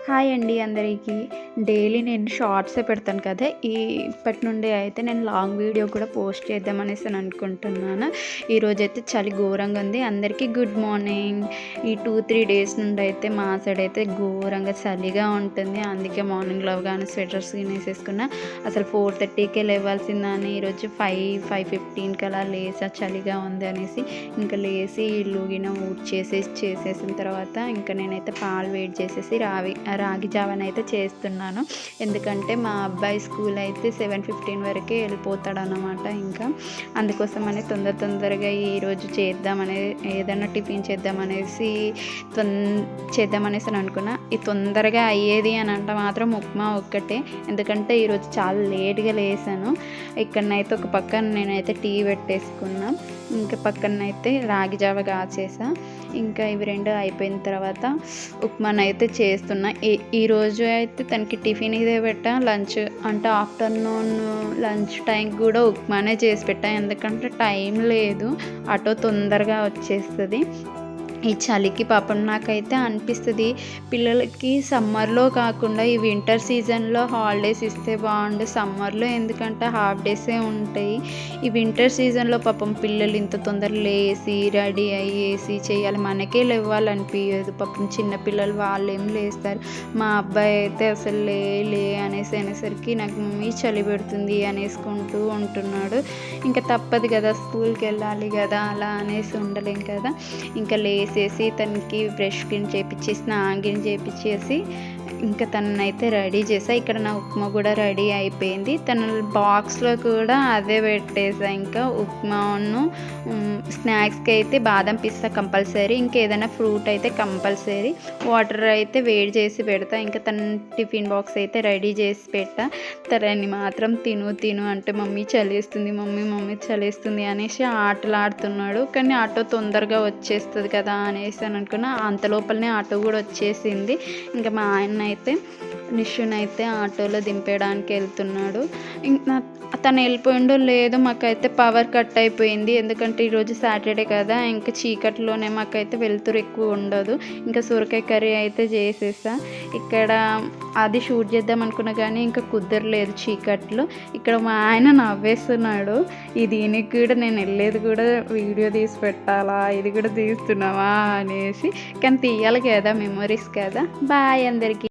Hi అండి అందరికీ. Daily నేను షార్ట్సే పెడతాను కదా! ఇప్పటి నుండి అయితే నేను లాంగ్ వీడియో కూడా పోస్ట్ చేద్దామనేసి అనుకుంటున్నాను. ఈరోజైతే చలి ఘోరంగా ఉంది. అందరికీ గుడ్ మార్నింగ్. ఈ 2-3 డేస్ నుండి అయితే మా సైడ్ అయితే ఘోరంగా చలిగా ఉంటుంది. అందుకే మార్నింగ్ లేవగానే స్వెటర్స్ వేసేసుకున్నా. అసలు 4:30కే లేవాల్సిందని ఈరోజు 5:15కి అలా లేసా, చలిగా ఉంది అనేసి. ఇంకా లేసి ఇల్లు గిన్నె చేసేసిన తర్వాత ఇంకా నేనైతే పాలు వేడి చేసేసి రాగి జావనైతే చేస్తున్నాను. ఎందుకంటే మా అబ్బాయి స్కూల్ అయితే 7:15 వరకే వెళ్ళిపోతాడనమాట. ఇంకా అందుకోసమని తొందరగా ఈరోజు ఏదైనా టిఫిన్ చేద్దామనేసి అనుకున్నా. ఈ తొందరగా అయ్యేది అని అంటే మాత్రం ఉప్మా ఒక్కటే. ఎందుకంటే ఈరోజు చాలా లేట్గా లేసాను. ఇక్కడనైతే ఒక పక్కన నేనైతే టీ పెట్టేసుకున్నా, ఇంకా పక్కనైతే రాగి జావ కాచేసా. ఇంకా ఇవి రెండు అయిపోయిన తర్వాత ఉప్మానైతే చేస్తున్నా. ఈరోజు అయితే తనకి టిఫిన్ ఇదే పెట్టా, లంచ్ అంటే ఆఫ్టర్నూన్ లంచ్ టైంకి కూడా ఉప్మానే చేసి పెట్టా. ఎందుకంటే టైం లేదు, ఆటో తొందరగా వచ్చేస్తుంది. ఈ చలికి పాపం నాకైతే అనిపిస్తుంది, పిల్లలకి సమ్మర్లో కాకుండా ఈ వింటర్ సీజన్లో హాలిడేస్ ఇస్తే బాగుండు. సమ్మర్లో ఎందుకంటే హాఫ్ డేసే ఉంటాయి. ఈ వింటర్ సీజన్లో పాపం పిల్లలు ఇంత తొందరగా లేసి రెడీ అయ్యేసి చేయాలి, మనకే లేవాలనిపించదు. పాపం చిన్నపిల్లలు వాళ్ళు ఏం లేస్తారు. మా అబ్బాయి అయితే అసలు లే అనేసరికి నాకు మమ్మీ చలి పెడుతుంది అనేసుకుంటూ ఉంటున్నాడు. ఇంకా తప్పదు కదా, స్కూల్కి వెళ్ళాలి కదా, అలా అనేసి ఉండలేం కదా. ఇంకా లేసేసి తనకి బ్రష్ గిన్ చేపించి స్నానం గిన్ చేపించేసి ఇంకా తననైతే రెడీ చేసా. ఇక్కడ నా ఉప్మా కూడా రెడీ అయిపోయింది. తన బాక్స్లో కూడా అదే పెట్టేసా. ఇంకా ఉప్మాను స్నాక్స్కి అయితే బాదం పిస్తా కంపల్సరీ, ఇంకా ఏదైనా ఫ్రూట్ అయితే కంపల్సరీ. వాటర్ అయితే వేడి చేసి పెడతా. ఇంకా తన టిఫిన్ బాక్స్ అయితే రెడీ చేసి పెట్టా. తనని మాత్రం తిను అంటే మమ్మీ చలేస్తుంది అనేసి ఆటలాడుతున్నాడు. కానీ ఆటో తొందరగా వచ్చేస్తుంది కదా అనేసి అనుకున్నా. అంత లోపలనే ఆటో కూడా వచ్చేసింది. ఇంకా మా ఆయన అయితే నిషునైతే ఆటోలో దింపేయడానికి వెళ్తున్నాడు. తను వెళ్ళిపోయిండో లేదో, మాకైతే పవర్ కట్ అయిపోయింది. ఎందుకంటే ఈరోజు సాటర్డే కదా, ఇంకా చీకట్లోనే మాకైతే వెలుతురు ఎక్కువ ఉండదు. ఇంకా సొరకాయ కర్రీ అయితే చేసేసా. ఇక్కడ అది షూట్ చేద్దాం అనుకున్నా కానీ ఇంకా కుదరలేదు చీకట్లో. ఇక్కడ మా ఆయన నవ్వేస్తున్నాడు, దీనికి కూడా నేను వెళ్ళేది కూడా వీడియో తీసి పెట్టాలా, ఇది కూడా తీస్తున్నావా అనేసి. కానీ తీయాలి కదా, మెమరీస్ కదా. బాయ్ అందరికీ.